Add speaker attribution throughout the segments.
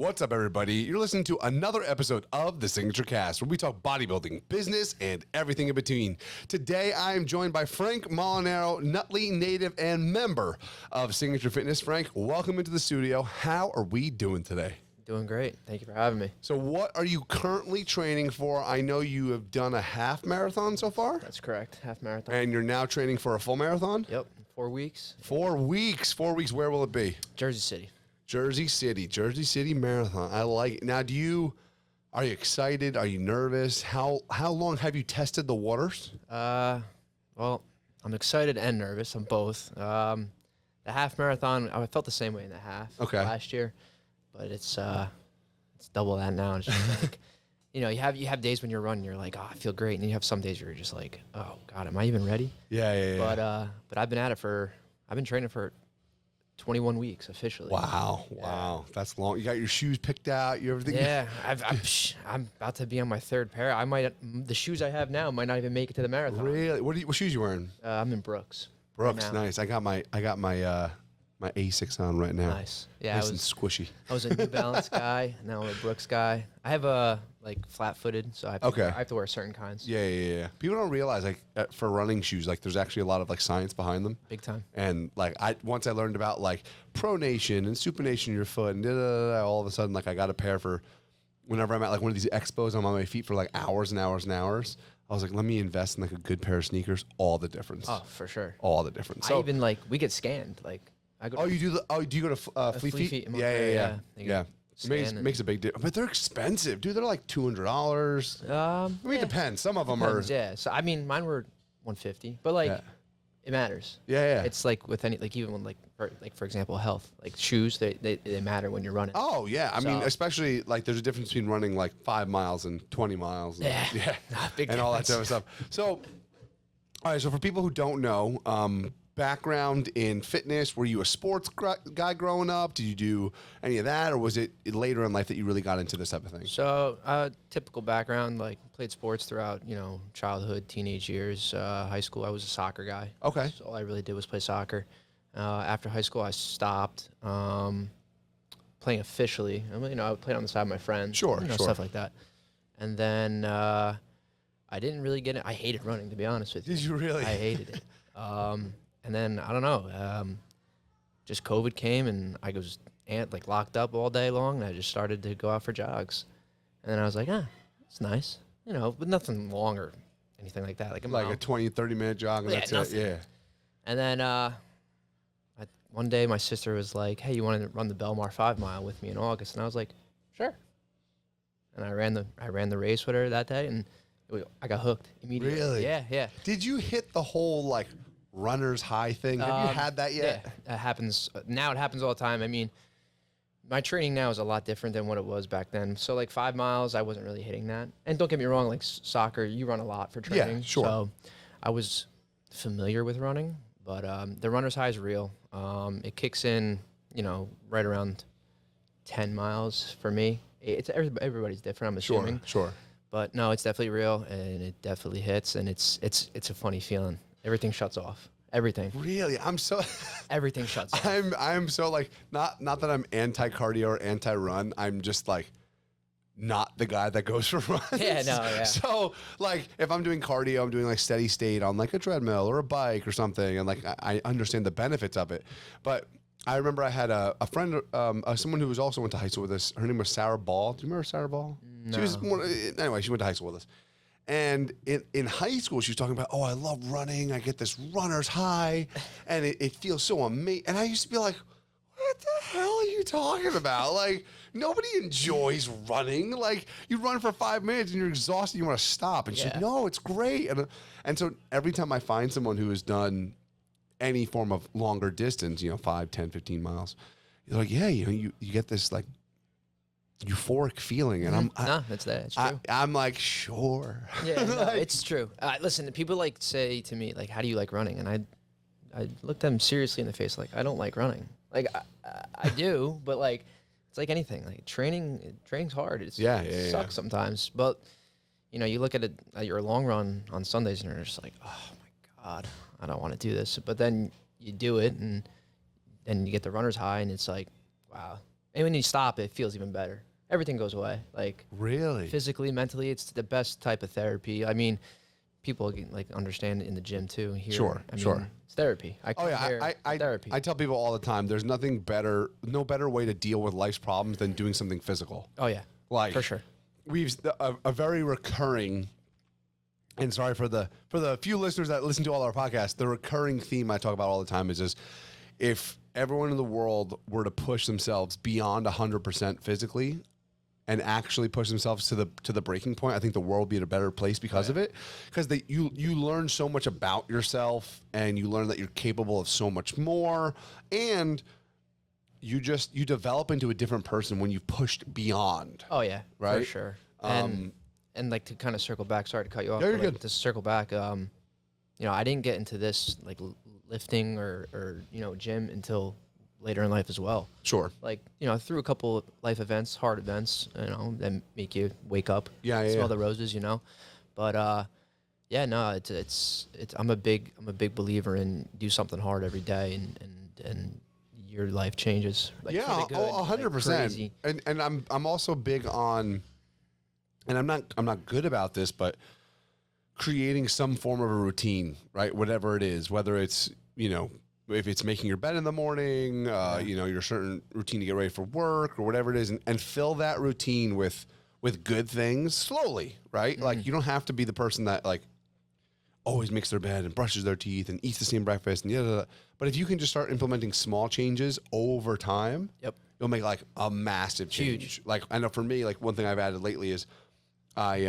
Speaker 1: What's up, everybody? You're listening to another episode of the SignatureCAST, where we talk bodybuilding, business, and everything in between. Today, I am joined by Frank Molinaro, Nutley native and member of Signature Fitness. Frank, welcome into the studio. How are we doing today?
Speaker 2: Doing great. Thank you for having me.
Speaker 1: So what are you currently training for? I know you have done a half marathon so far.
Speaker 2: That's correct. Half marathon.
Speaker 1: And you're now training for a full marathon?
Speaker 2: Yep. 4 weeks.
Speaker 1: 4 weeks. 4 weeks. Where will it be?
Speaker 2: Jersey City.
Speaker 1: Jersey City Marathon. I like it. Now, are you excited? Are you nervous? How long have you tested the waters?
Speaker 2: Well, I'm excited and nervous. I'm both. The half marathon, I felt the same way in the half last year, but it's double that now. It's just like, you have days when you're running, you're like, oh, I feel great, and then you have some days where you're just like, oh God, am I even ready?
Speaker 1: Yeah.
Speaker 2: But I've been training for 21 weeks officially.
Speaker 1: Wow. That's long. You got your shoes picked out, everything.
Speaker 2: Yeah, I'm about to be on my third pair. The shoes I have now might not even make it to the marathon.
Speaker 1: Really? What shoes you wearing?
Speaker 2: I'm in Brooks.
Speaker 1: Brooks,
Speaker 2: right
Speaker 1: nice. I got my my A6 on right now.
Speaker 2: Nice. Yeah,
Speaker 1: nice and squishy.
Speaker 2: I was a New Balance guy. Now I'm a Brooks guy. I have a flat-footed, so I have to wear certain kinds.
Speaker 1: Yeah. People don't realize for running shoes, there's actually a lot of science behind them.
Speaker 2: Big time.
Speaker 1: And once I learned about pronation and supination in your foot and all of a sudden I got a pair for whenever I'm at one of these expos. I'm on my feet for hours and hours and hours. I was like, let me invest in a good pair of sneakers. All the difference.
Speaker 2: Oh, for sure.
Speaker 1: All the difference.
Speaker 2: So, I even we get scanned. I go.
Speaker 1: Do you go to Fleet Feet?
Speaker 2: Yeah.
Speaker 1: It makes a big difference, but they're expensive, dude. They're like $200. It depends. Some of them are.
Speaker 2: Yeah. So mine were $150, but it matters.
Speaker 1: Yeah.
Speaker 2: It's with any even when for example health shoes they matter when you're running.
Speaker 1: Oh yeah, I mean especially there's a difference between running 5 miles and 20 miles. And,
Speaker 2: big
Speaker 1: and all that type of stuff. So, all right. So for people who don't know, background in fitness, were you a sports guy growing up? Did you do any of that, or was it later in life that you really got into this type of thing?
Speaker 2: So typical background, played sports throughout childhood, teenage years, high school. I was a soccer guy.
Speaker 1: Okay.
Speaker 2: So all I really did was play soccer. After high school, I stopped playing officially. I played on the side with my friends.
Speaker 1: Sure.
Speaker 2: Stuff like that. And then I didn't really get it. I hated running, to be honest with you.
Speaker 1: Did you really?
Speaker 2: I hated it. And then I don't know, just COVID came and I was locked up all day long, and I just started to go out for jogs. And then I was like, it's nice, but nothing long or anything like that.
Speaker 1: A 20, 30-minute jog, and that's
Speaker 2: nothing.
Speaker 1: it. Yeah.
Speaker 2: And then one day my sister was like, hey, you want to run the Belmar 5 mile with me in August? And I was like, sure. And I ran the race with her that day, and I got hooked immediately.
Speaker 1: Really?
Speaker 2: Yeah.
Speaker 1: Did you hit the whole runner's high thing? Have you had that yet?
Speaker 2: Yeah, that happens. Now it happens all the time. I mean, my training now is a lot different than what it was back then. So 5 miles, I wasn't really hitting that. And don't get me wrong, soccer, you run a lot for training.
Speaker 1: Yeah, sure.
Speaker 2: So I was familiar with running, but the runner's high is real. It kicks in, right around 10 miles for me. It's everybody's different, I'm assuming.
Speaker 1: Sure.
Speaker 2: But no, it's definitely real, and it definitely hits, and it's a funny feeling. Everything shuts off. Everything.
Speaker 1: Really? I'm so...
Speaker 2: Everything shuts off.
Speaker 1: I'm so not that I'm anti-cardio or anti-run. I'm just not the guy that goes for runs.
Speaker 2: Yeah.
Speaker 1: So if I'm doing cardio, I'm doing steady state on a treadmill or a bike or something. And I understand the benefits of it. But I remember I had a friend, someone who was also went to high school with us. Her name was Sarah Ball. Do you remember Sarah Ball?
Speaker 2: No.
Speaker 1: Anyway, she went to high school with us. And in high school, she was talking about, I love running. I get this runner's high, and it feels so amazing. And I used to be like, what the hell are you talking about? Nobody enjoys running. You run for 5 minutes, and you're exhausted. You want to stop. And she's like, no, it's great. And so every time I find someone who has done any form of longer distance, 5, 10, 15 miles, you're like, yeah, you get this euphoric feeling, and
Speaker 2: that's true.
Speaker 1: I'm like, sure.
Speaker 2: Yeah, no, it's true. Listen, people say to me, how do you like running? And I look them seriously in the face, I don't like running. I do, but it's like anything. Training's hard. It sucks sometimes. But you look at it at your long run on Sundays, and you're just like, oh my God, I don't want to do this. But then you do it, and then you get the runner's high, and it's like, wow. And when you stop, it feels even better. Everything goes away. Like
Speaker 1: Really?
Speaker 2: physically, mentally, it's the best type of therapy. I mean, people like understand it in the gym too. Here,
Speaker 1: Sure,
Speaker 2: I mean,
Speaker 1: sure.
Speaker 2: it's therapy. I come here for therapy.
Speaker 1: I tell people all the time, there's nothing better, no better way to deal with life's problems than doing something physical.
Speaker 2: Oh yeah,
Speaker 1: Like
Speaker 2: for sure.
Speaker 1: We've a very recurring, and sorry for the few listeners that listen to all our podcasts, the recurring theme I talk about all the time is just if everyone in the world were to push themselves beyond 100% physically and actually push themselves to the breaking point, I think the world would be in a better place because of it. Because you learn so much about yourself, and you learn that you're capable of so much more, and you develop into a different person when you've pushed beyond.
Speaker 2: Oh yeah,
Speaker 1: Right?
Speaker 2: for sure. And like to kind of circle back. Sorry to cut you off.
Speaker 1: Yeah, you're
Speaker 2: but, like,
Speaker 1: good.
Speaker 2: to circle back, you know, I didn't get into this like lifting or you know gym until later in life as well.
Speaker 1: Sure.
Speaker 2: Like, you know, through a couple of life events, hard events, you know, that make you wake up, smell the roses, you know. But yeah, no, it's I'm a big believer in do something hard every day, and your life changes. Like,
Speaker 1: Yeah,
Speaker 2: for the good,
Speaker 1: 100%.
Speaker 2: like, crazy.
Speaker 1: And I'm also big on, and I'm not good about this, but creating some form of a routine, right? Whatever it is, whether it's, you know, if it's making your bed in the morning, you know, your certain routine to get ready for work or whatever it is, and fill that routine with good things slowly, right? Like, you don't have to be the person that like always makes their bed and brushes their teeth and eats the same breakfast and yada. But if you can just start implementing small changes over time, you'll make like a massive change.
Speaker 2: Huge.
Speaker 1: Like, I know for me, like one thing I've added lately is I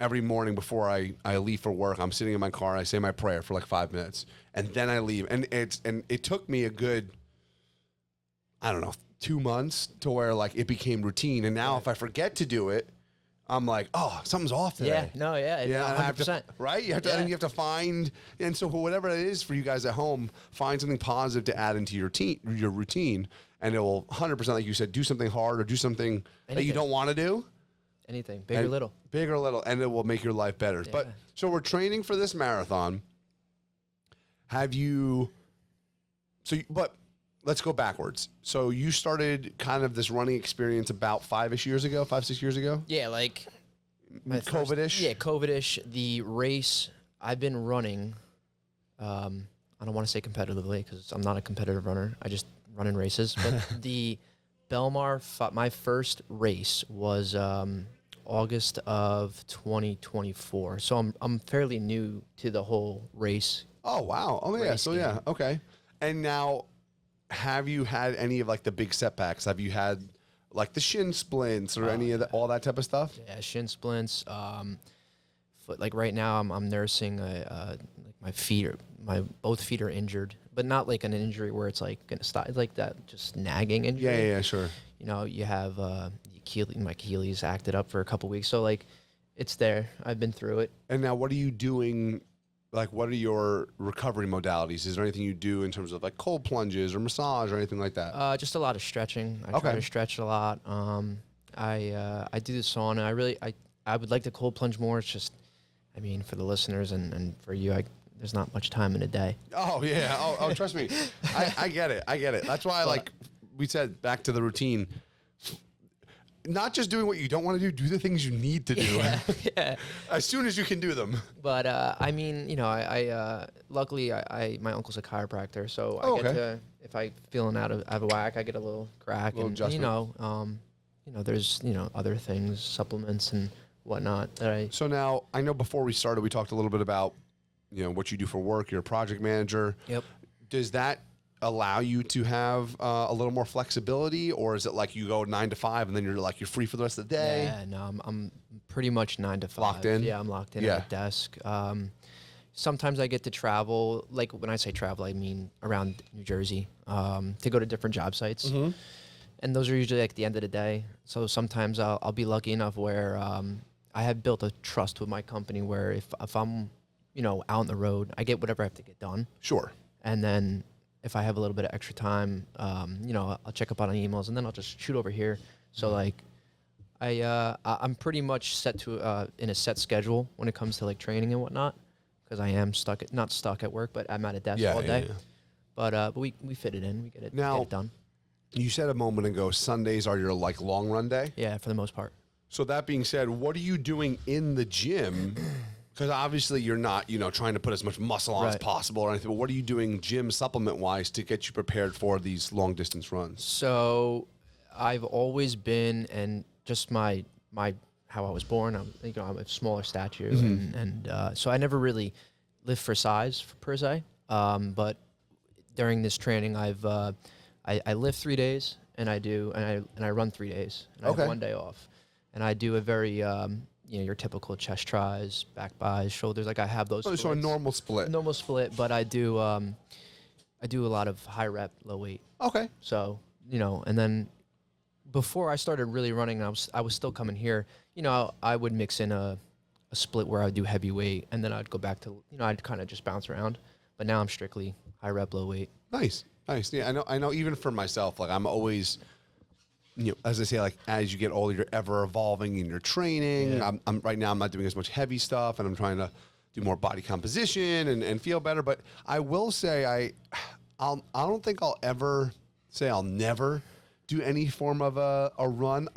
Speaker 1: every morning before I leave for work, I'm sitting in my car, I say my prayer for like 5 minutes, and then I leave. And it took me a good, I don't know, 2 months to where like it became routine. And now if I forget to do it, I'm like, oh, something's off today.
Speaker 2: Yeah, no, yeah,
Speaker 1: Yeah,
Speaker 2: 100%.
Speaker 1: right? You have to, and you have to find, and so whatever it is for you guys at home, find something positive to add into your routine, and it will 100%, like you said, do something hard or do something that you don't want to do.
Speaker 2: Anything, big or little.
Speaker 1: Big or little, and it will make your life better. But so we're training for this marathon. Have you, but let's go backwards. So you started kind of this running experience about 6 years ago?
Speaker 2: Yeah, like
Speaker 1: COVID-ish?
Speaker 2: Yeah, COVID-ish. The race I've been running, I don't want to say competitively because I'm not a competitive runner. I just run in races. But the Belmar, my first race was August of 2024. So I'm fairly new to the whole race.
Speaker 1: Oh, wow. Oh, yeah. So, yeah. Okay. And now, have you had any of like the big setbacks? Have you had like the shin splints or any of all that type of stuff?
Speaker 2: Yeah, shin splints. Foot, like right now, I'm nursing like my feet both feet are injured, but not like an injury where it's like gonna stop. It's like that, just nagging injury.
Speaker 1: Yeah, sure.
Speaker 2: You know, you have my Achilles acted up for a couple weeks, so like it's there. I've been through it.
Speaker 1: And now, what are you doing? Like, what are your recovery modalities? Is there anything you do in terms of like cold plunges or massage or anything like that?
Speaker 2: Just a lot of stretching. I try to stretch a lot. I do the sauna. I would like to cold plunge more. It's just, I mean, for the listeners and for you, there's not much time in a day.
Speaker 1: Oh yeah. Oh, trust me. I get it. That's why, like we said, back to the routine. Not just doing what you don't want to do the things you need to do.
Speaker 2: Yeah.
Speaker 1: As soon as you can do them.
Speaker 2: But I mean, you know, I luckily my uncle's a chiropractor, so I get to, if I feeling out of whack, I get a little crack, and you know, there's other things, supplements and whatnot that I.
Speaker 1: So now, I know before we started, we talked a little bit about what you do for work. You're a project manager.
Speaker 2: Yep.
Speaker 1: Does that allow you to have a little more flexibility, or is it like you go 9 to 5 and then you're free for the rest of the day?
Speaker 2: Yeah, no, I'm pretty much 9 to 5.
Speaker 1: Locked in?
Speaker 2: Yeah, I'm locked in at the desk. Sometimes I get to travel. Like when I say travel, I mean around New Jersey to go to different job sites.
Speaker 1: Mm-hmm.
Speaker 2: And those are usually like the end of the day. So sometimes I'll be lucky enough where I have built a trust with my company where if I'm, out on the road, I get whatever I have to get done.
Speaker 1: Sure.
Speaker 2: And then if I have a little bit of extra time, I'll check up on emails and then I'll just shoot over here. So like I'm pretty much set to in a set schedule when it comes to like training and whatnot, because I am not stuck at work, but I'm at a desk all day.
Speaker 1: Yeah.
Speaker 2: But we fit it in. We get it
Speaker 1: Now,
Speaker 2: done.
Speaker 1: You said a moment ago, Sundays are your like long run day.
Speaker 2: Yeah, for the most part.
Speaker 1: So that being said, what are you doing in the gym? Because obviously you're not, trying to put as much muscle on as possible or anything. But what are you doing gym supplement wise to get you prepared for these long distance runs?
Speaker 2: So I've always been, and just my how I was born. I'm a smaller stature, and so I never really lived for size per se. But during this training, I lift 3 days, and I run 3 days, and I have 1 day off, and I do a very your typical chest tries, back buys, shoulders. Like I have those.
Speaker 1: So a normal split.
Speaker 2: Normal split, but I do a lot of high rep, low weight.
Speaker 1: Okay.
Speaker 2: So and then before I started really running, I was still coming here. I would mix in a split where I would do heavy weight, and then I'd go back to I'd kind of just bounce around. But now I'm strictly high rep, low weight.
Speaker 1: Nice. Yeah, I know. Even for myself, like I'm always, as I say, like as you get older, you're ever evolving in your training.
Speaker 2: Yeah.
Speaker 1: I'm right now. I'm not doing as much heavy stuff, and I'm trying to do more body composition and feel better. But I will say, I don't think I'll ever say I'll never do any form of a run.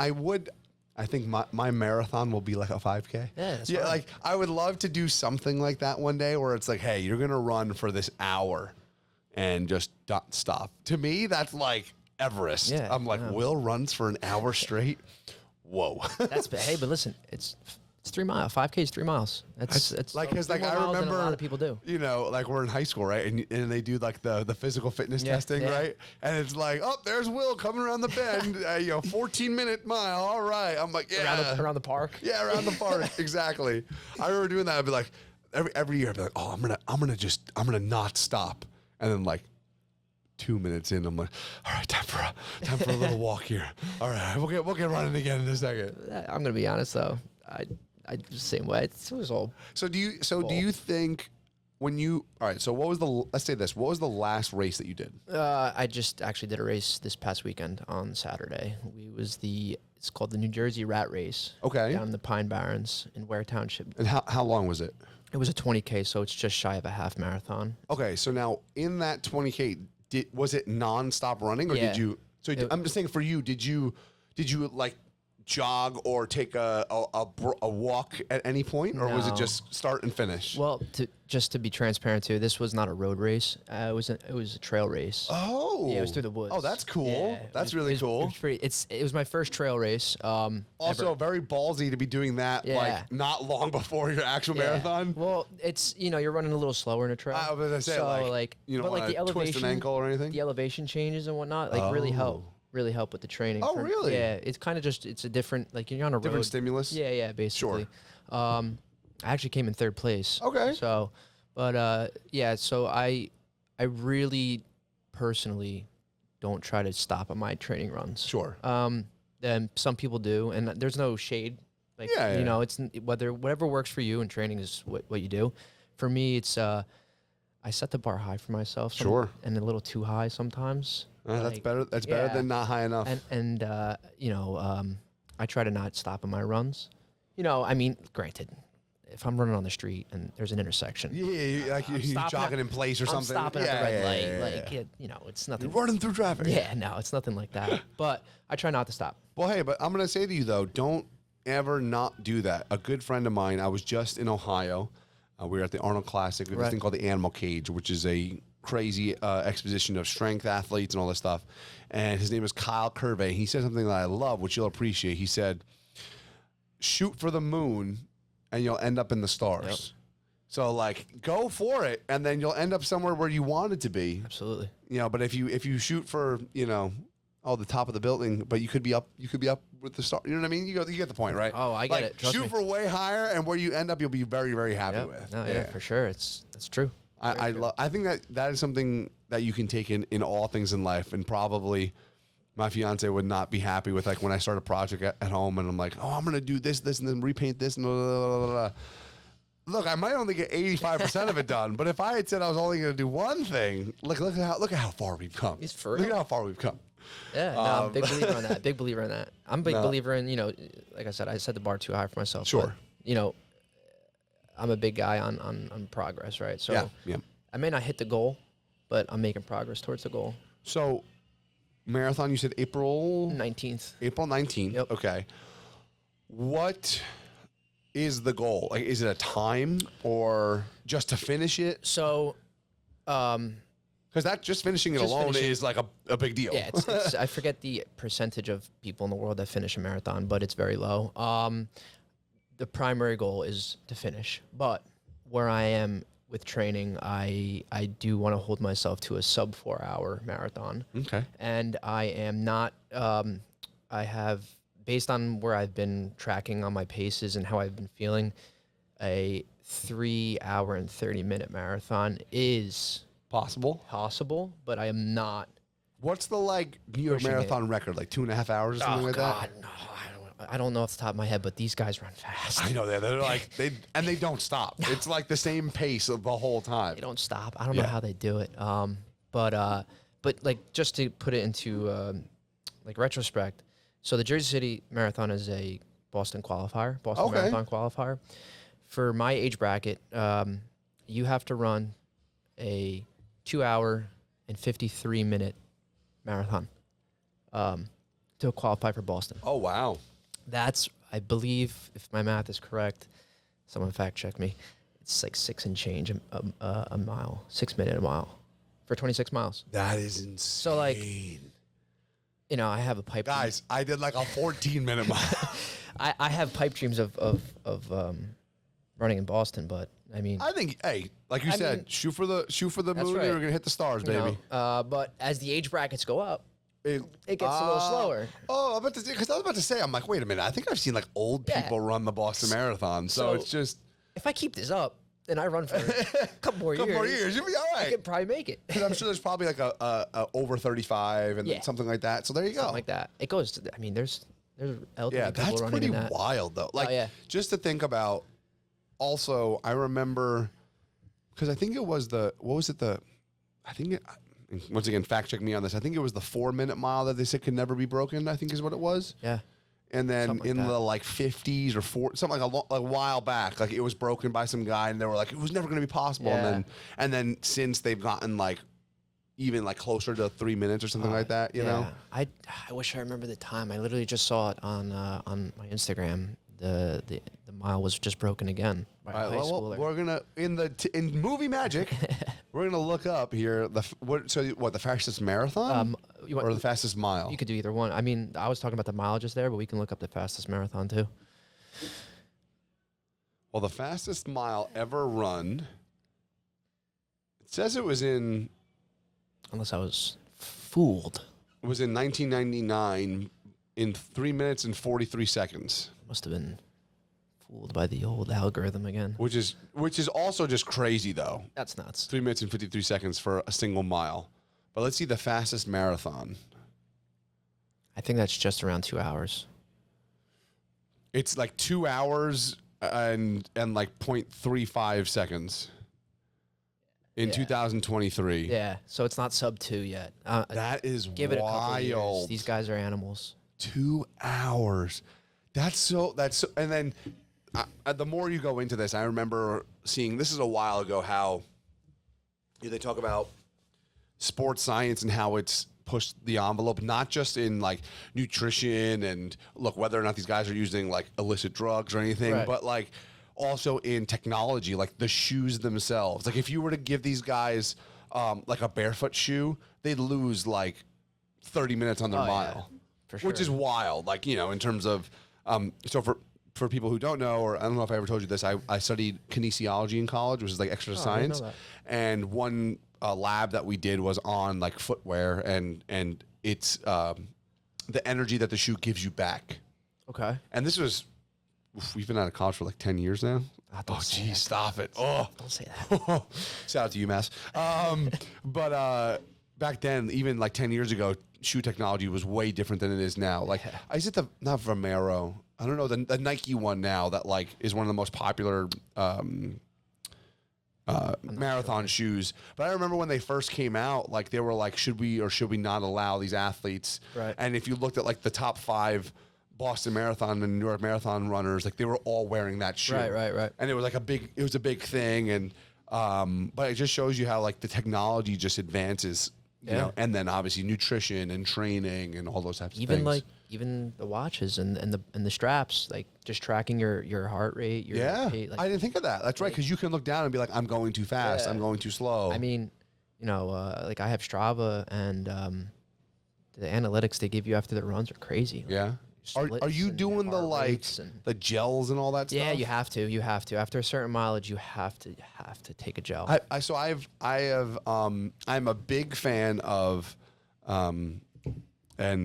Speaker 1: I think my marathon will be like a 5K.
Speaker 2: Yeah, that's
Speaker 1: yeah.
Speaker 2: fine.
Speaker 1: Like I would love to do something like that one day, where it's like, hey, you're gonna run for this hour, and just don't stop. To me, that's like Everest.
Speaker 2: Yeah,
Speaker 1: I'm like,
Speaker 2: I know.
Speaker 1: Will runs for an hour straight. Whoa.
Speaker 2: Hey, but listen, it's 3 miles. 5K is 3 miles. That's
Speaker 1: like, because
Speaker 2: three
Speaker 1: like
Speaker 2: more
Speaker 1: I
Speaker 2: miles than
Speaker 1: remember,
Speaker 2: a lot of people do.
Speaker 1: Like we're in high school, right? And they do like the physical fitness testing,
Speaker 2: yeah.
Speaker 1: right? And it's like, oh, there's Will coming around the bend, 14-minute mile. All right. I'm like, yeah.
Speaker 2: Around the park.
Speaker 1: Yeah, around the park. Exactly. I remember doing that. I'd be like, every year I'd be like, oh, I'm gonna not stop. And then like 2 minutes in, I'm like, all right, time for a little walk here. All right, we'll get running again in a second.
Speaker 2: I'm gonna be honest though. I the same way. It was all.
Speaker 1: So do you think when you so what was what was the last race that you did?
Speaker 2: I just actually did a race this past weekend on Saturday. It's called the New Jersey Rat Race.
Speaker 1: Okay.
Speaker 2: Down in the Pine Barrens in Ware Township.
Speaker 1: And how long was it?
Speaker 2: It was a 20K, so it's just shy of a half marathon.
Speaker 1: Okay, so now in that 20K, was it nonstop running, or did you? So I'm just saying, for you, did you like jog or take a walk at any point, or was it
Speaker 2: No.
Speaker 1: just start and finish?
Speaker 2: Well, just to be transparent too, this was not a road race. It was a trail race.
Speaker 1: Oh,
Speaker 2: Yeah, it was through the woods.
Speaker 1: Oh, that's cool.
Speaker 2: Yeah,
Speaker 1: That's
Speaker 2: it
Speaker 1: really
Speaker 2: was
Speaker 1: cool.
Speaker 2: It was my first trail race.
Speaker 1: Also, very ballsy to be doing that
Speaker 2: Yeah.
Speaker 1: like not long before your actual
Speaker 2: Yeah.
Speaker 1: marathon.
Speaker 2: Well, it's you're running a little slower in a trail.
Speaker 1: I was gonna say,
Speaker 2: so
Speaker 1: like, you don't
Speaker 2: but like
Speaker 1: wanna
Speaker 2: the elevation,
Speaker 1: twist an ankle or anything?
Speaker 2: The elevation changes and whatnot really help with the training.
Speaker 1: Oh, really?
Speaker 2: Yeah, it's kind of it's a different, like you're on a
Speaker 1: Different
Speaker 2: road.
Speaker 1: stimulus?
Speaker 2: Yeah, basically. I actually came in third place.
Speaker 1: Okay.
Speaker 2: So, but so I really personally don't try to stop at my training runs.
Speaker 1: Sure.
Speaker 2: Then some people do, and there's no shade. Like,
Speaker 1: Yeah.
Speaker 2: it's whatever works for you, and training is what you do. For me, it's I set the bar high for myself.
Speaker 1: Sure.
Speaker 2: And a little too high sometimes.
Speaker 1: That's better. That's better than not high enough.
Speaker 2: And I try to not stop in my runs. I mean, granted, if I'm running on the street and there's an intersection,
Speaker 1: you're
Speaker 2: stopping
Speaker 1: jogging in place or
Speaker 2: I'm
Speaker 1: something.
Speaker 2: stopping at the red light.
Speaker 1: Yeah.
Speaker 2: Like, it's nothing.
Speaker 1: You're running through traffic.
Speaker 2: Yeah, no, it's nothing like that. But I try not to stop.
Speaker 1: Well, hey, but I'm going to say to you, though, don't ever not do that. A good friend of mine, I was just in Ohio. We were at the Arnold Classic. We have this thing called the Animal Cage, which is a crazy exposition of strength athletes and all this stuff. And his name is Kyle Curvey. He said something that I love, which you'll appreciate. He said, shoot for the moon and you'll end up in the stars.
Speaker 2: Yep.
Speaker 1: So, like, go for it, and then you'll end up somewhere where you wanted to be.
Speaker 2: Absolutely.
Speaker 1: But if you shoot for, the top of the building, but you could be up with the star. You know what I mean? You get the point, right?
Speaker 2: Oh, I get it. Trust
Speaker 1: Shoot
Speaker 2: me.
Speaker 1: for way higher, and where you end up, you'll be very, very happy
Speaker 2: Yep.
Speaker 1: with.
Speaker 2: No, yeah, for sure. That's true.
Speaker 1: I think that is something that you can take in all things in life, and probably my fiance would not be happy with, like, when I start a project at home and I'm like, oh, I'm gonna do this, and then repaint this, and blah, blah, blah, blah. Look, I might only get 85% of it done, but if I had said I was only gonna do one thing, look at how far we've come.
Speaker 2: It's for
Speaker 1: Look
Speaker 2: real.
Speaker 1: at how far we've come.
Speaker 2: Yeah, no, I'm a big believer on that. Big believer in that. I'm a big
Speaker 1: No.
Speaker 2: believer in, like I said, I set the bar too high for myself.
Speaker 1: Sure.
Speaker 2: But, I'm a big guy on progress, right? So
Speaker 1: Yeah.
Speaker 2: I may not hit the goal, but I'm making progress towards the goal.
Speaker 1: So marathon, you said April
Speaker 2: 19th.
Speaker 1: April 19th.
Speaker 2: Yep.
Speaker 1: Okay. What is the goal? Like, is it a time or just to finish it?
Speaker 2: So,
Speaker 1: Because that just finishing it
Speaker 2: Just
Speaker 1: alone
Speaker 2: finishing-
Speaker 1: is like a big deal.
Speaker 2: yeah, it's I forget the percentage of people in the world that finish a marathon, but it's very low. The primary goal is to finish, but where I am with training, I do want to hold myself to a sub 4 hour marathon.
Speaker 1: Okay.
Speaker 2: And I am not, I have, based on where I've been tracking on my paces and how I've been feeling, a 3 hour and 30-minute marathon is possible, but I am not.
Speaker 1: What's the like New York
Speaker 2: Pushing
Speaker 1: Marathon record? Like 2.5 hours or something like that?
Speaker 2: No, I don't know off the top of my head, but these guys run fast.
Speaker 1: I know they're like they don't stop. It's like the same pace of the whole time.
Speaker 2: They don't stop. I don't know
Speaker 1: Yeah.
Speaker 2: how they do it. But like just to put it into like retrospect, so the Jersey City Marathon is a Boston
Speaker 1: Okay.
Speaker 2: Marathon qualifier. For my age bracket, you have to run a 2 hour and 53-minute marathon to qualify for Boston.
Speaker 1: Oh wow.
Speaker 2: That's, I believe, if my math is correct, someone fact check me. It's like 6 and change a mile, 6 minute a mile for 26 miles.
Speaker 1: That is insane.
Speaker 2: So like, you know, I have a pipe.
Speaker 1: Guys, I did like a 14-minute mile.
Speaker 2: I have pipe dreams of running in Boston, but I mean,
Speaker 1: I think, hey, like you said,
Speaker 2: mean,
Speaker 1: shoot for the
Speaker 2: that's
Speaker 1: moon.
Speaker 2: right.
Speaker 1: And we're gonna hit the stars,
Speaker 2: you
Speaker 1: baby.
Speaker 2: know, but as the age brackets go up, it gets a little slower.
Speaker 1: Oh, because I was about to say, I'm like, wait a minute. I think I've seen like old
Speaker 2: Yeah.
Speaker 1: people run the Boston Marathon, so it's just
Speaker 2: If I keep this up and I run for a couple more years,
Speaker 1: you'll be all
Speaker 2: I
Speaker 1: right.
Speaker 2: could probably make it.
Speaker 1: 'Cause I'm sure there's probably like a over 35 and
Speaker 2: Yeah.
Speaker 1: something like that. So there you go.
Speaker 2: Something like that. It goes to, I mean, there's elderly
Speaker 1: Yeah,
Speaker 2: people
Speaker 1: that's
Speaker 2: running
Speaker 1: pretty
Speaker 2: in that.
Speaker 1: wild though. Like,
Speaker 2: yeah.
Speaker 1: just to think about. Also, I remember because I think it was once again, fact check me on this. I think it was the 4-minute mile that they said could never be broken. I think is what it was.
Speaker 2: Yeah.
Speaker 1: And then
Speaker 2: Something like
Speaker 1: in
Speaker 2: that.
Speaker 1: the like 50s or something like a while back, like it was broken by some guy, and they were like, it was never going to be possible.
Speaker 2: Yeah.
Speaker 1: And then since they've gotten like even like closer to 3 minutes or something like that, you know.
Speaker 2: I wish I remember the time. I literally just saw it on my Instagram. The mile was just broken again by a
Speaker 1: All
Speaker 2: high
Speaker 1: right, well,
Speaker 2: schooler.
Speaker 1: we're gonna in movie magic, we're gonna look up here the fastest marathon
Speaker 2: You want-
Speaker 1: or the fastest mile.
Speaker 2: You could do either one. I mean, I was talking about the mile just there, but we can look up the fastest marathon too.
Speaker 1: Well, the fastest mile ever run. It says it was in
Speaker 2: Unless I was fooled.
Speaker 1: 1999 in 3 minutes and 43 seconds,
Speaker 2: Must have been fooled by the old algorithm again.
Speaker 1: which is also just crazy though.
Speaker 2: That's nuts.
Speaker 1: 3 minutes and 53 seconds for a single mile. But let's see the fastest marathon.
Speaker 2: I think that's just around 2 hours.
Speaker 1: It's like 2 hours and like 0.35 seconds in 2023.
Speaker 2: Yeah, so it's not sub 2 yet.
Speaker 1: That is
Speaker 2: Give it a couple years.
Speaker 1: wild.
Speaker 2: These guys are animals.
Speaker 1: 2 hours. That's so. And then the more you go into this, I remember seeing, this is a while ago, how they talk about sports science and how it's pushed the envelope, not just in like nutrition and look, whether or not these guys are using like illicit drugs or anything,
Speaker 2: Right.
Speaker 1: but like also in technology, like the shoes themselves. Like if you were to give these guys like a barefoot shoe, they'd lose like 30 minutes on their
Speaker 2: Oh, yeah.
Speaker 1: mile.
Speaker 2: For sure.
Speaker 1: Which is wild, like, you know, in terms of, so for people who don't know, or I don't know if I ever told you this, I studied kinesiology in college, which is like exercise
Speaker 2: I didn't know
Speaker 1: science.
Speaker 2: that.
Speaker 1: And one lab that we did was on like footwear and it's the energy that the shoe gives you back.
Speaker 2: Okay.
Speaker 1: And this was, we've been out of college for like 10 years now.
Speaker 2: Don't
Speaker 1: Oh,
Speaker 2: say
Speaker 1: geez,
Speaker 2: that.
Speaker 1: stop it. Oh.
Speaker 2: Don't say that.
Speaker 1: Shout out to UMass. But back then, even like 10 years ago, shoe technology was way different than it is now. Like, is it not Vomero? I don't know, the Nike one now that like is one of the most popular marathon shoes. But I remember when they first came out, like they were like, should we or should we not allow these athletes?
Speaker 2: Right.
Speaker 1: And if you looked at like the top 5 Boston Marathon and New York Marathon runners, like they were all wearing that shoe.
Speaker 2: Right.
Speaker 1: And it was like a big thing. And but it just shows you how like the technology just advances, You know, and then obviously nutrition and training and all those types of things.
Speaker 2: Even the watches and the straps, like just tracking your heart rate. Your pace, like,
Speaker 1: I didn't think of that. That's right, because you can look down and be like, I'm going too fast. I'm going too slow.
Speaker 2: I mean, you know, like I have Strava, and the analytics they give you after the runs are crazy.
Speaker 1: Yeah. Are you doing the the gels and all that stuff?
Speaker 2: Yeah, you have to. You have to. After a certain mileage, you have to take a gel.
Speaker 1: I'm a big fan of, and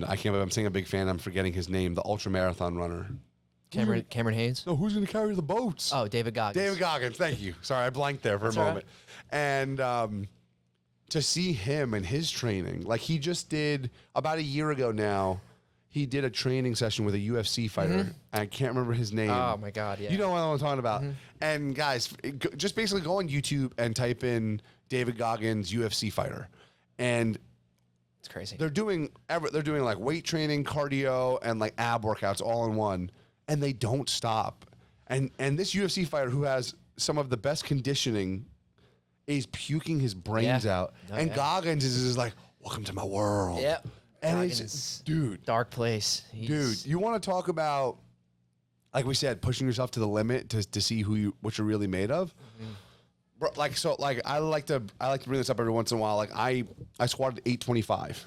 Speaker 1: I can't believe I'm saying a big fan. I'm forgetting his name. The ultra marathon runner.
Speaker 2: Cameron Hayes.
Speaker 1: No, who's going to carry the boats?
Speaker 2: Oh, David Goggins.
Speaker 1: David Goggins. Thank you. Sorry, I blanked there for a moment. Right. And to see him and his training, like he just did about a year ago now. He did a training session with a UFC fighter. I can't remember his name.
Speaker 2: Oh, my God, yeah.
Speaker 1: You know what I'm talking about. And, guys, just basically go on YouTube and type in David Goggins, UFC fighter. And
Speaker 2: it's crazy.
Speaker 1: They're doing like weight training, cardio, and like ab workouts all in one. And they don't stop. And this UFC fighter who has some of the best conditioning is puking his brains out. And Goggins is like, welcome to my world.
Speaker 2: Yep.
Speaker 1: And it's, dude,
Speaker 2: dark place.
Speaker 1: Dude, you want to talk about, like we said, pushing yourself to the limit to see what you're really made of. Bro, I like to bring this up every once in a while. Like I squatted 825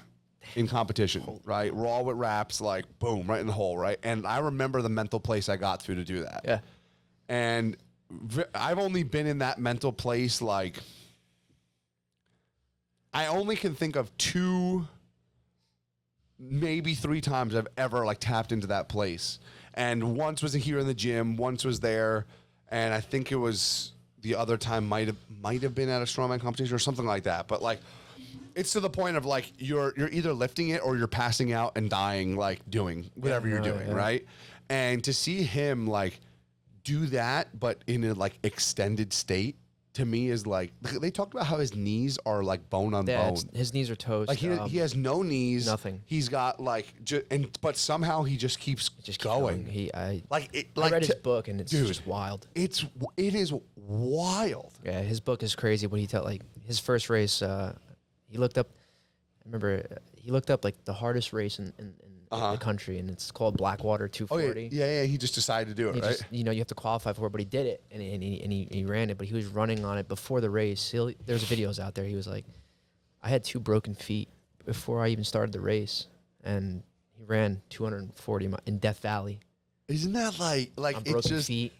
Speaker 1: in competition, right? Raw with wraps, like boom, right in the hole, right? And I remember the mental place I got through to do that.
Speaker 2: Yeah.
Speaker 1: And I've only been in that mental place, like I only can think of 2, maybe 3 times I've ever like tapped into that place. And once was here in the gym, once was there, and I think it was the other time might have been at a strongman competition or something like that. But like it's to the point of like you're either lifting it or you're passing out and dying, like doing whatever you're doing, right? And to see him like do that but in a like extended state, to me is like, they talked about how his knees are like bone on bone.
Speaker 2: His knees are toast.
Speaker 1: Like he has no knees.
Speaker 2: Nothing.
Speaker 1: He's got like, but somehow he just keeps going.
Speaker 2: I read his book and it's just wild.
Speaker 1: It is wild.
Speaker 2: Yeah, his book is crazy. What he tell like his first race, he looked up. I remember he looked up like the hardest race in the country, and it's called Blackwater 240.
Speaker 1: Yeah. He just decided to do it, right?
Speaker 2: You have to qualify for it, but he did it, and he ran it. But he was running on it before the race. There's videos out there. He was like, I had 2 broken feet before I even started the race, and he ran 240 in Death Valley.
Speaker 1: Isn't that like
Speaker 2: on
Speaker 1: it's
Speaker 2: broken
Speaker 1: just
Speaker 2: feet?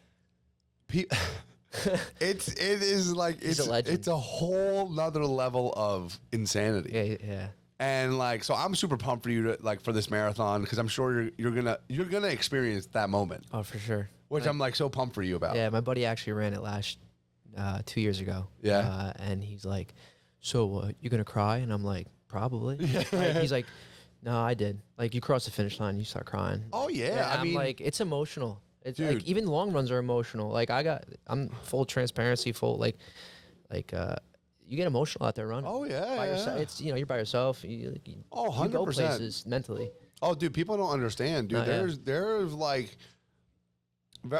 Speaker 1: it is like
Speaker 2: He's a legend.
Speaker 1: It's a whole nother level of insanity.
Speaker 2: Yeah.
Speaker 1: And like, so I'm super pumped for you to like for this marathon, because I'm sure you're gonna experience that moment.
Speaker 2: Oh, for sure.
Speaker 1: Which I'm like so pumped for you about.
Speaker 2: Yeah, my buddy actually ran it last 2 years ago.
Speaker 1: Yeah.
Speaker 2: And he's like, so you gonna cry? And I'm like, probably. Like, he's like, no, I did. Like you cross the finish line, you start crying.
Speaker 1: Oh yeah.
Speaker 2: I mean, like it's emotional. It's
Speaker 1: dude.
Speaker 2: like even long runs are emotional. Like I'm full transparency, you get emotional out there running.
Speaker 1: Oh yeah.
Speaker 2: By yourself. It's you're by yourself. You
Speaker 1: 100%.
Speaker 2: go places mentally.
Speaker 1: Oh, dude, people don't understand, dude. There's like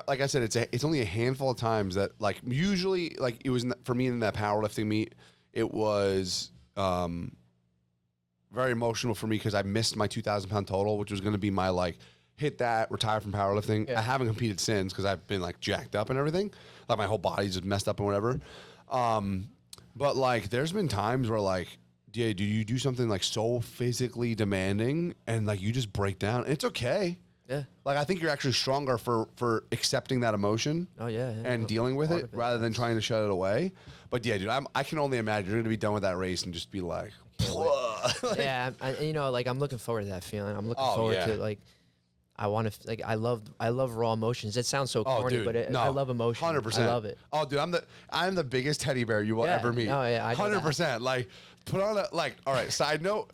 Speaker 1: I said, it's only a handful of times that like usually like it was for me in that powerlifting meet, it was very emotional for me because I missed my 2,000 pound total, which was going to be my like hit that, retire from powerlifting.
Speaker 2: Yeah.
Speaker 1: I haven't competed since because I've been like jacked up and everything, like my whole body's just messed up and whatever. But like there's been times where like, yeah, do you do something like so physically demanding and like you just break down? And it's okay.
Speaker 2: Yeah.
Speaker 1: Like I think you're actually stronger for accepting that emotion.
Speaker 2: Oh yeah.
Speaker 1: And dealing with it rather than trying to shut it away. But yeah, dude, I can only imagine you're gonna be done with that race and just be like,
Speaker 2: yeah. Like I'm looking forward to that feeling. I'm looking forward to like. I want to like I love raw emotions. It sounds so corny,
Speaker 1: dude,
Speaker 2: but I love emotion.
Speaker 1: 100%.
Speaker 2: I love it.
Speaker 1: Oh, dude, I'm the biggest teddy bear you will ever meet.
Speaker 2: No, yeah,
Speaker 1: 100%. Like, put on a like. All right. Side note,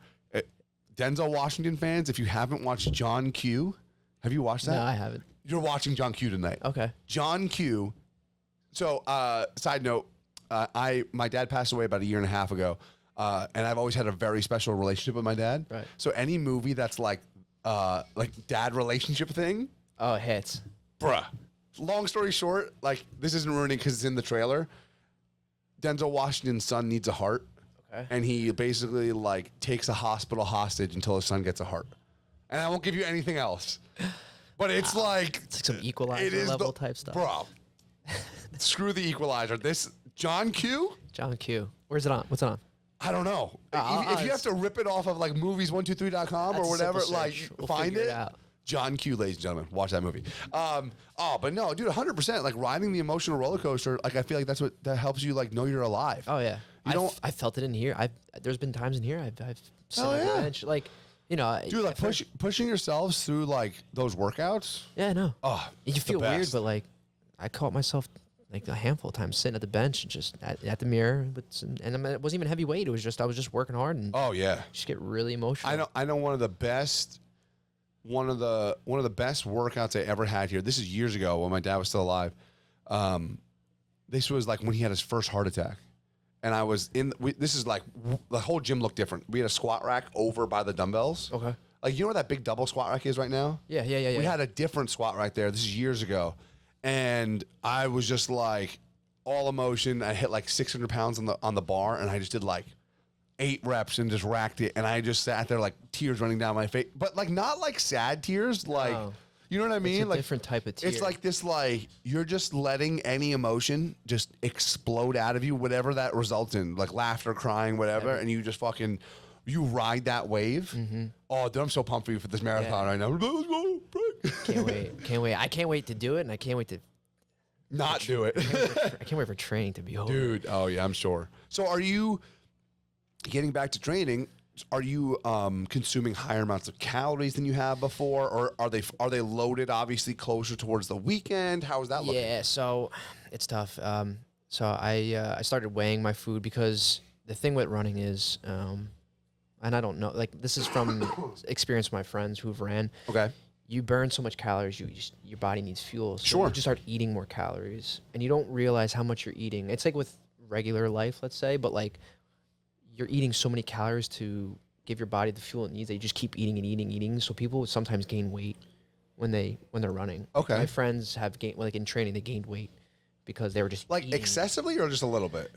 Speaker 1: Denzel Washington fans, if you haven't watched John Q, have you watched that?
Speaker 2: No, I haven't.
Speaker 1: You're watching John Q tonight.
Speaker 2: Okay.
Speaker 1: John Q. So, side note, my dad passed away about 1.5 years ago, and I've always had a very special relationship with my dad.
Speaker 2: Right.
Speaker 1: So any movie that's like dad relationship thing.
Speaker 2: Oh, it hits.
Speaker 1: Bruh. Long story short, like this isn't ruining because it's in the trailer. Denzel Washington's son needs a heart.
Speaker 2: Okay.
Speaker 1: and he basically like takes a hospital hostage until his son gets a heart. And I won't give you anything else. But it's like
Speaker 2: It's like some Equalizer level type stuff.
Speaker 1: Bro. Screw the Equalizer. This John Q?
Speaker 2: John Q. Where's it on? What's it on?
Speaker 1: I don't know. If you have to rip it off of like movies123.com or whatever, like
Speaker 2: We'll
Speaker 1: find
Speaker 2: figure
Speaker 1: it.
Speaker 2: out.
Speaker 1: John Q, ladies and gentlemen, watch that movie. But no, dude, 100%. Like riding the emotional roller coaster. Like I feel like that helps you like know you're alive.
Speaker 2: Oh yeah. I felt it in here. There's been times in here I've sat on the bench, like, you know,
Speaker 1: dude, like pushing yourselves through like those workouts.
Speaker 2: Yeah, no.
Speaker 1: Oh,
Speaker 2: you feel weird, but like I caught myself like a handful of times sitting at the bench, just at the mirror, and it wasn't even heavy weight. It was I was just working hard, and
Speaker 1: oh yeah,
Speaker 2: just get really emotional.
Speaker 1: I know one of the best workouts I ever had here. This is years ago when my dad was still alive. This was like when he had his first heart attack, and I was this is like the whole gym looked different. We had a squat rack over by the dumbbells.
Speaker 2: Okay.
Speaker 1: Like you know where that big double squat rack is right now?
Speaker 2: Yeah.
Speaker 1: We had a different squat rack there. This is years ago. And I was just like all emotion. I hit like 600 pounds on the bar, and I just did like 8 reps and just racked it. And I just sat there like tears running down my face, but like not like sad tears, like you know what I mean?
Speaker 2: It's a
Speaker 1: like
Speaker 2: different type of tear.
Speaker 1: It's like this, like you're just letting any emotion just explode out of you, whatever that results in, like laughter, crying, whatever, and you just fucking ride that wave. Mm-hmm. Oh, dude, I'm so pumped for you for this marathon right now.
Speaker 2: Can't wait. I can't wait to do it, and I can't wait to
Speaker 1: not do it.
Speaker 2: I can't wait for training to be over.
Speaker 1: Dude, oh yeah, I'm sure. So are you, getting back to training, are you consuming higher amounts of calories than you have before, or are they loaded obviously closer towards the weekend? How is that looking?
Speaker 2: Yeah, so it's tough. So I started weighing my food because the thing with running is, and I don't know, like this is from experience with my friends who've ran.
Speaker 1: Okay.
Speaker 2: You burn so much calories, your body needs fuel. So
Speaker 1: Sure.
Speaker 2: you just start eating more calories, and you don't realize how much you're eating. It's like with regular life, let's say, but like you're eating so many calories to give your body the fuel it needs that you just keep eating and eating and eating. So people sometimes gain weight when they're running.
Speaker 1: Okay.
Speaker 2: My friends have gained, like in training, they gained weight because they were just
Speaker 1: Like
Speaker 2: eating.
Speaker 1: excessively or just a little bit?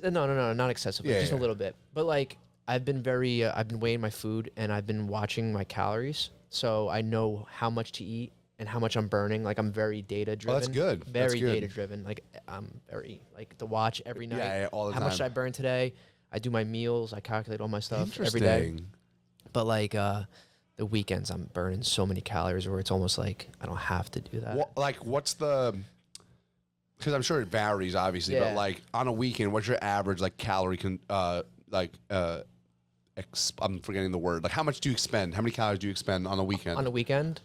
Speaker 2: No, not excessively,
Speaker 1: Yeah,
Speaker 2: just
Speaker 1: yeah.
Speaker 2: a little bit. But like I've been weighing my food, and I've been watching my calories, so I know how much to eat and how much I'm burning. Like I'm very data driven.
Speaker 1: Oh, that's good. That's
Speaker 2: Very
Speaker 1: good.
Speaker 2: data driven. Like I'm very like to watch every night.
Speaker 1: Yeah, all the
Speaker 2: how
Speaker 1: time.
Speaker 2: much did I burn today? I do my meals. I calculate all my stuff every day. But like the weekends, I'm burning so many calories where it's almost like I don't have to do that.
Speaker 1: What's the? Because I'm sure it varies, obviously, but
Speaker 2: Yeah.
Speaker 1: like on a weekend, what's your average like calorie I'm forgetting the word. Like how much do you expend? How many calories do you expend on a weekend?
Speaker 2: On a weekend,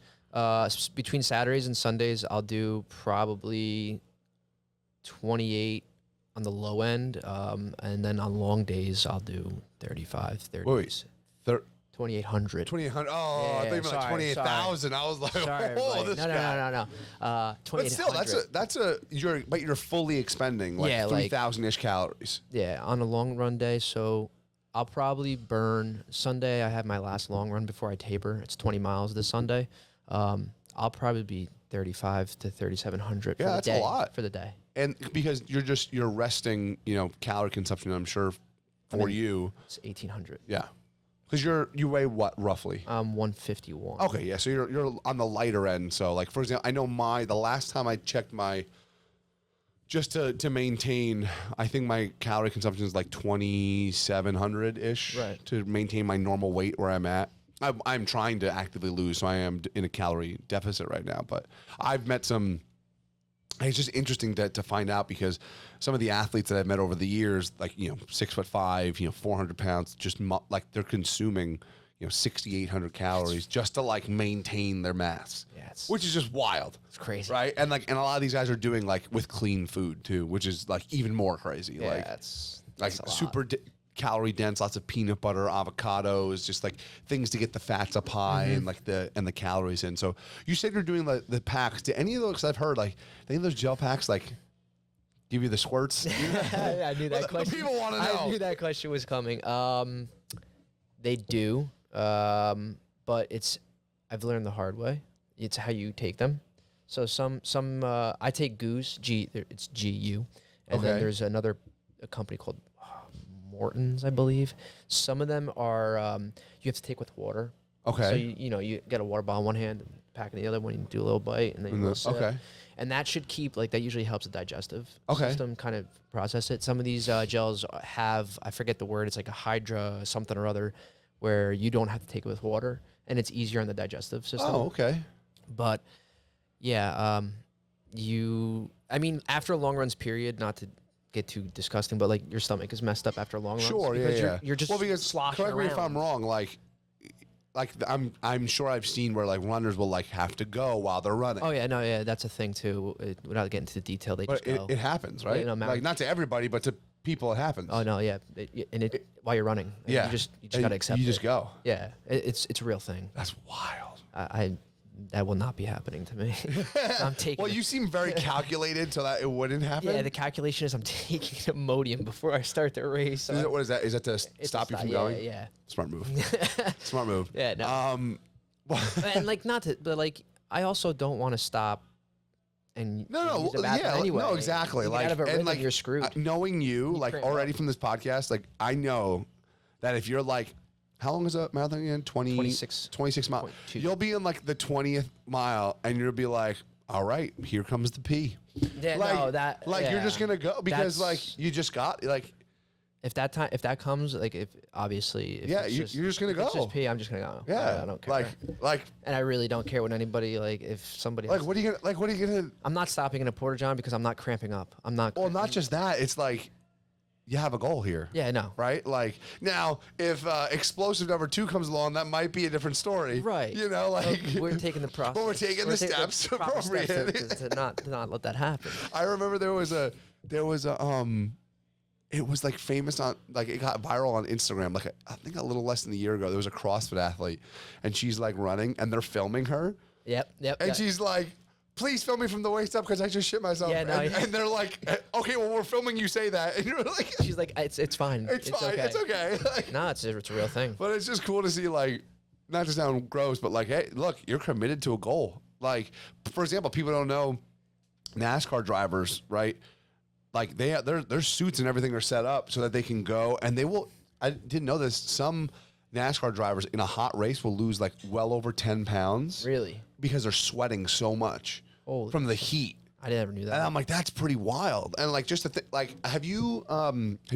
Speaker 2: between Saturdays and Sundays, I'll do probably 28 on the low end, and then on long days, I'll do 35, 30.
Speaker 1: Wait,
Speaker 2: 2,800.
Speaker 1: 2,800. Oh, I
Speaker 2: Yeah,
Speaker 1: thought you meant like
Speaker 2: sorry,
Speaker 1: 28,000. I was like,
Speaker 2: Sorry,
Speaker 1: oh,
Speaker 2: everybody.
Speaker 1: this guy.
Speaker 2: No.
Speaker 1: But still,
Speaker 2: 2,800.
Speaker 1: you're fully expending like
Speaker 2: Yeah, like-
Speaker 1: 3,000-ish calories.
Speaker 2: Yeah, on a long run day, so I'll probably burn Sunday. I have my last long run before I taper. It's 20 miles this Sunday. I'll probably be 3,500 to 3,700
Speaker 1: Yeah,
Speaker 2: for the
Speaker 1: that's a
Speaker 2: day.
Speaker 1: lot.
Speaker 2: For the day.
Speaker 1: And because you're resting, calorie consumption, I'm sure for you.
Speaker 2: It's 1,800.
Speaker 1: Yeah. Because you weigh what roughly?
Speaker 2: 151.
Speaker 1: Okay, yeah. So you're on the lighter end. So like for example, I know the last time I checked just to maintain, I think my calorie consumption is like 2,700 ish.
Speaker 2: Right.
Speaker 1: To maintain my normal weight where I'm at. I'm trying to actively lose, so I am in a calorie deficit right now. But I've met some. It's just interesting to find out because some of the athletes that I've met over the years, like 6'5", 400 pounds, just like they're consuming 6,800 calories just to like maintain their mass, which is just wild.
Speaker 2: It's crazy,
Speaker 1: right? And a lot of these guys are doing like with clean food too, which is like even more crazy.
Speaker 2: Yeah,
Speaker 1: like
Speaker 2: that's
Speaker 1: super calorie dense, lots of peanut butter, avocados, just like things to get the fats up high and like the calories in. So you said you're doing the packs. Do any of those I've heard like any of those gel packs like give you the squirts?
Speaker 2: I knew that question.
Speaker 1: People want to know.
Speaker 2: I knew that question was coming. They do, but I've learned the hard way. It's how you take them. So some I take Goose It's GU, and then
Speaker 1: Okay.
Speaker 2: there's a company called Morton's, I believe. Some of them are you have to take with water.
Speaker 1: Okay.
Speaker 2: So you get a water bottle in one hand, and pack in the other one, you do a little bite, and then you little sip.
Speaker 1: Okay.
Speaker 2: And that should keep that usually helps the digestive
Speaker 1: Okay.
Speaker 2: system kind of process it. Some of these gels have, I forget the word, it's like a hydra something or other, where you don't have to take it with water, and it's easier on the digestive system.
Speaker 1: Oh, okay.
Speaker 2: But yeah, I mean, after a long runs period, not to get too disgusting, but like your stomach is messed up after long runs.
Speaker 1: Sure,
Speaker 2: because
Speaker 1: yeah.
Speaker 2: You're just sloshing
Speaker 1: correct me if I'm
Speaker 2: around.
Speaker 1: wrong. Like I'm sure I've seen where like runners will like have to go while they're running.
Speaker 2: Oh yeah, no, yeah, that's a thing too. Without getting into the detail, they
Speaker 1: But
Speaker 2: just go.
Speaker 1: it happens, right? Like not to everybody, but to people it happens.
Speaker 2: Oh no, yeah, while you're running,
Speaker 1: Yeah.
Speaker 2: you just
Speaker 1: And
Speaker 2: gotta accept it.
Speaker 1: You just go.
Speaker 2: Yeah, it's a real thing.
Speaker 1: That's wild.
Speaker 2: I that will not be happening to me. I'm taking.
Speaker 1: Well, you seem very calculated so that it wouldn't happen.
Speaker 2: Yeah, the calculation is I'm taking Imodium before I start the race.
Speaker 1: What is that? Is that to
Speaker 2: It's
Speaker 1: stop you
Speaker 2: not-
Speaker 1: from
Speaker 2: yeah,
Speaker 1: going?
Speaker 2: Yeah.
Speaker 1: Smart move. Smart move.
Speaker 2: Yeah, no. And like not to, but like I also don't want to stop. And
Speaker 1: No,
Speaker 2: use the bathroom anyway.
Speaker 1: no, exactly.
Speaker 2: You get
Speaker 1: Like,
Speaker 2: out of a
Speaker 1: and
Speaker 2: rhythm,
Speaker 1: like
Speaker 2: you're screwed.
Speaker 1: Knowing you, like
Speaker 2: cramp
Speaker 1: already
Speaker 2: up.
Speaker 1: from this podcast, like I know that if you're like, how long is a marathon again? 26 miles.
Speaker 2: 26.2.
Speaker 1: You'll be in like the 20th mile, and you'll be like, all right, here comes the pee.
Speaker 2: Yeah,
Speaker 1: Like,
Speaker 2: no, that
Speaker 1: you're just
Speaker 2: yeah.
Speaker 1: gonna go because
Speaker 2: That's-
Speaker 1: like you just got like
Speaker 2: if that comes, like if obviously if
Speaker 1: yeah,
Speaker 2: it's
Speaker 1: you're just gonna
Speaker 2: if it's
Speaker 1: go.
Speaker 2: just pee, I'm just gonna go.
Speaker 1: Yeah,
Speaker 2: I don't care.
Speaker 1: like
Speaker 2: And I really don't care what anybody like if somebody has,
Speaker 1: what are you gonna?
Speaker 2: I'm not stopping in a porta john because I'm not cramping up. I'm not.
Speaker 1: Well, not just that. It's like you have a goal here.
Speaker 2: Yeah, no.
Speaker 1: Right? Like now, if explosive number 2 comes along, that might be a different story.
Speaker 2: Right.
Speaker 1: You know, like
Speaker 2: We're taking the process.
Speaker 1: But we're taking the steps
Speaker 2: proper steps
Speaker 1: appropriate.
Speaker 2: to not let that happen.
Speaker 1: I remember there was a it was like famous on like it got viral on Instagram like I think a little less than a year ago. There was a CrossFit athlete and she's like running and they're filming her
Speaker 2: Yep.
Speaker 1: and
Speaker 2: yeah.
Speaker 1: she's like, please film me from the waist up because I just shit myself.
Speaker 2: Yeah, no,
Speaker 1: and they're like, okay, well we're filming you say that and you're like,
Speaker 2: She's like, it's fine.
Speaker 1: it's fine, it's okay. Like,
Speaker 2: No, it's a real thing.
Speaker 1: but it's just cool to see like, not to sound gross, but like, hey, look, you're committed to a goal. Like, for example, people don't know NASCAR drivers, right? Like they have their suits and everything are set up so that they can go and they will. I didn't know this. Some NASCAR drivers in a hot race will lose like well over 10 pounds
Speaker 2: Really?
Speaker 1: because they're sweating so much
Speaker 2: Holy
Speaker 1: from the heat.
Speaker 2: I never knew
Speaker 1: And
Speaker 2: that.
Speaker 1: I'm like, that's pretty wild. And like, just to like, have you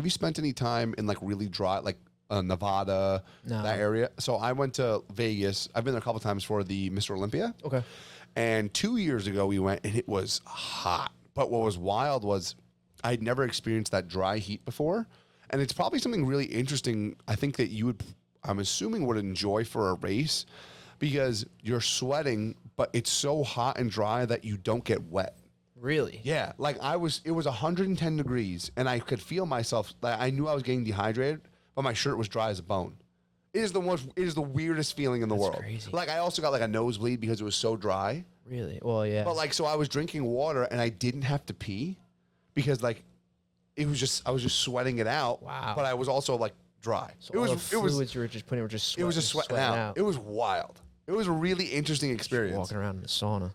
Speaker 1: spent any time in like really dry, like Nevada,
Speaker 2: No.
Speaker 1: that area? So I went to Vegas. I've been there a couple times for the Mr. Olympia.
Speaker 2: Okay.
Speaker 1: And 2 years ago we went and it was hot. But what was wild was I'd never experienced that dry heat before. And it's probably something really interesting, I think that you would, I'm assuming, would enjoy for a race because you're sweating, but it's so hot and dry that you don't get wet.
Speaker 2: Really?
Speaker 1: Yeah, like it was 110 degrees, and I could feel myself. Like I knew I was getting dehydrated, but my shirt was dry as a bone. It is the weirdest feeling in the world.
Speaker 2: crazy.
Speaker 1: Like I also got like a nosebleed because it was so dry.
Speaker 2: Really? Well, yeah.
Speaker 1: But like, so I was drinking water and I didn't have to pee because like I was just sweating it out.
Speaker 2: Wow.
Speaker 1: But I was also like dry.
Speaker 2: so all the fluids you were just putting were just sweating,
Speaker 1: it was just sweating out. It was wild. It was a really interesting experience.
Speaker 2: Walking around in the sauna.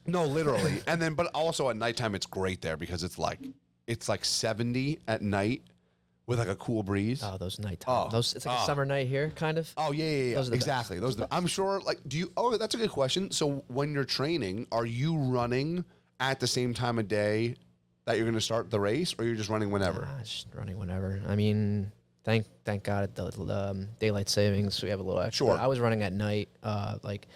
Speaker 1: No, literally. And then, but also at nighttime, it's great there because it's like 70 at night with like a cool breeze.
Speaker 2: Oh, those nighttime. It's like a summer night here, kind of.
Speaker 1: Oh yeah.
Speaker 2: Those are the
Speaker 1: Exactly. Those. I'm sure. Like, do you? Oh, that's a good question. So when you're training, are you running at the same time of day that you're going to start the race, or you're just running whenever?
Speaker 2: Just running whenever. I mean, thank God at the daylight savings we have a little extra.
Speaker 1: Sure.
Speaker 2: I was running at night, like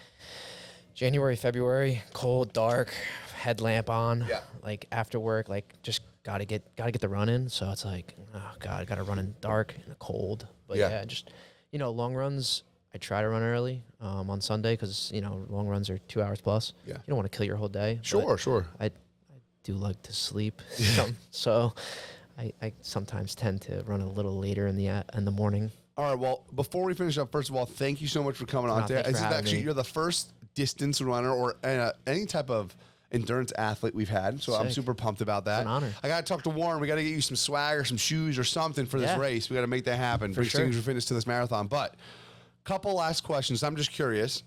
Speaker 2: January, February, cold, dark, headlamp on.
Speaker 1: Yeah.
Speaker 2: Like after work, like just gotta get the run in. So it's like, oh God, I gotta run in dark and cold. But
Speaker 1: Yeah.
Speaker 2: yeah, just long runs. I try to run early on Sunday because long runs are 2 hours plus.
Speaker 1: Yeah.
Speaker 2: You don't want to kill your whole day. but
Speaker 1: Sure.
Speaker 2: I do like to sleep, so I sometimes tend to run a little later in the morning.
Speaker 1: All right. Well, before we finish up, first of all, thank you so much for coming on
Speaker 2: No,
Speaker 1: today.
Speaker 2: thanks for having me.
Speaker 1: You're the first distance runner or any type of endurance athlete we've had. So I'm
Speaker 2: Sick.
Speaker 1: super pumped about that.
Speaker 2: an honor.
Speaker 1: I got to talk to Warren. We got to get you some swag or some shoes or something for this
Speaker 2: Yeah.
Speaker 1: race. We got to make that happen. Bring
Speaker 2: sure.
Speaker 1: Signature Fitness to this marathon. But couple last questions. I'm just curious.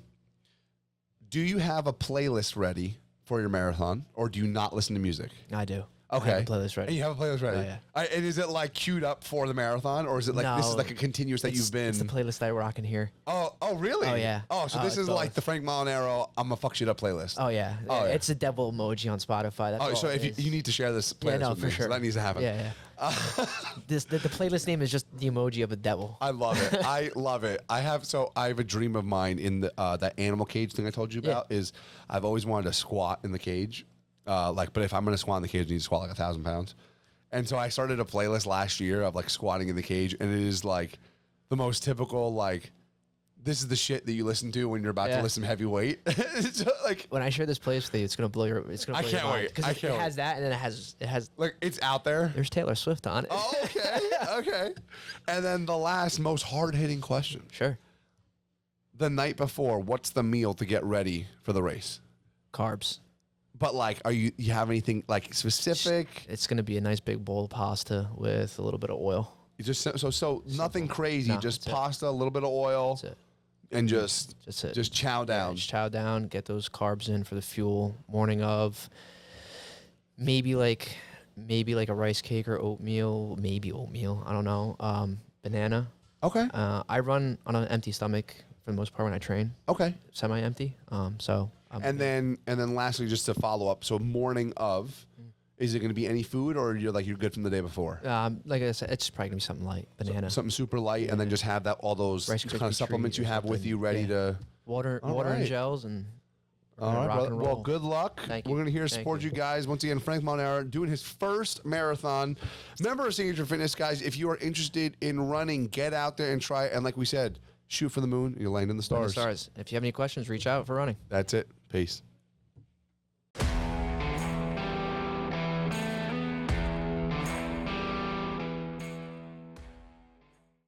Speaker 1: Do you have a playlist ready for your marathon or do you not listen to music?
Speaker 2: I do.
Speaker 1: Okay.
Speaker 2: I have a playlist ready.
Speaker 1: And you have a playlist ready.
Speaker 2: Oh, yeah.
Speaker 1: And is it like queued up for the marathon, or is it like this is
Speaker 2: No,
Speaker 1: like a continuous that you've been?
Speaker 2: It's the playlist I rock in here.
Speaker 1: Oh, really?
Speaker 2: Oh, yeah.
Speaker 1: Oh, so this is
Speaker 2: it's
Speaker 1: like the Frank Molinaro I'm gonna fuck shit up playlist.
Speaker 2: Oh yeah.
Speaker 1: Oh, yeah.
Speaker 2: It's a devil emoji on Spotify. That's
Speaker 1: Oh,
Speaker 2: all
Speaker 1: so
Speaker 2: it
Speaker 1: if
Speaker 2: is.
Speaker 1: you need to share this playlist
Speaker 2: Yeah, no,
Speaker 1: with
Speaker 2: for
Speaker 1: me,
Speaker 2: sure.
Speaker 1: so that needs to happen.
Speaker 2: Yeah, yeah. The playlist name is just the emoji of a devil.
Speaker 1: I love it. I love it. I have a dream of mine in the that animal cage thing I told you about is I've always wanted to squat in the cage. But if I'm gonna squat in the cage, I need to squat like 1,000 pounds. And so I started a playlist last year of like squatting in the cage, and it is like the most typical like this is the shit that you listen to when you're about to lift some heavy weight. It's like
Speaker 2: When I share this playlist with you, it's gonna blow your. It's gonna.
Speaker 1: I
Speaker 2: Blow
Speaker 1: can't
Speaker 2: your
Speaker 1: wait.
Speaker 2: Because
Speaker 1: I
Speaker 2: it
Speaker 1: can't wait.
Speaker 2: has that, and then it has.
Speaker 1: like it's out there.
Speaker 2: There's Taylor Swift on it.
Speaker 1: Oh, okay, okay. And then the last most hard hitting question:
Speaker 2: Sure.
Speaker 1: the night before, what's the meal to get ready for the race?
Speaker 2: Carbs.
Speaker 1: But like, you have anything like specific?
Speaker 2: It's gonna be a nice big bowl of pasta with a little bit of oil.
Speaker 1: You just so nothing crazy,
Speaker 2: No,
Speaker 1: just
Speaker 2: that's it.
Speaker 1: pasta, a little bit of oil,
Speaker 2: That's it.
Speaker 1: and just
Speaker 2: That's it.
Speaker 1: just chow down.
Speaker 2: Just chow down. Get those carbs in for the fuel. Morning of. Maybe like a rice cake or oatmeal. Maybe oatmeal. I don't know. Banana.
Speaker 1: Okay,
Speaker 2: I run on an empty stomach for the most part when I train.
Speaker 1: okay.
Speaker 2: Semi-empty.
Speaker 1: And then lastly, just to follow up, so morning of, is it going to be any food, or you're good from the day before?
Speaker 2: Like I said, it's probably gonna be something light. Banana.
Speaker 1: Something super light, and then just have that all those
Speaker 2: Rice
Speaker 1: kind
Speaker 2: Krispie
Speaker 1: of supplements
Speaker 2: treat
Speaker 1: you
Speaker 2: or
Speaker 1: have with
Speaker 2: something.
Speaker 1: you ready
Speaker 2: Yeah.
Speaker 1: to.
Speaker 2: Water
Speaker 1: All
Speaker 2: and
Speaker 1: right.
Speaker 2: gels and. we're
Speaker 1: All
Speaker 2: gonna
Speaker 1: right,
Speaker 2: rock
Speaker 1: brother.
Speaker 2: and
Speaker 1: Well,
Speaker 2: roll.
Speaker 1: good luck.
Speaker 2: Thank you.
Speaker 1: We're going to here to
Speaker 2: Thank
Speaker 1: support you
Speaker 2: you.
Speaker 1: guys. Once again, Frank Molinaro doing his first marathon. Member of Signature Fitness, guys. If you are interested in running, get out there and try it. And like we said, shoot for the moon. You'll land in the
Speaker 2: Land
Speaker 1: stars.
Speaker 2: the stars. If you have any questions, reach out for running.
Speaker 1: That's it. Peace.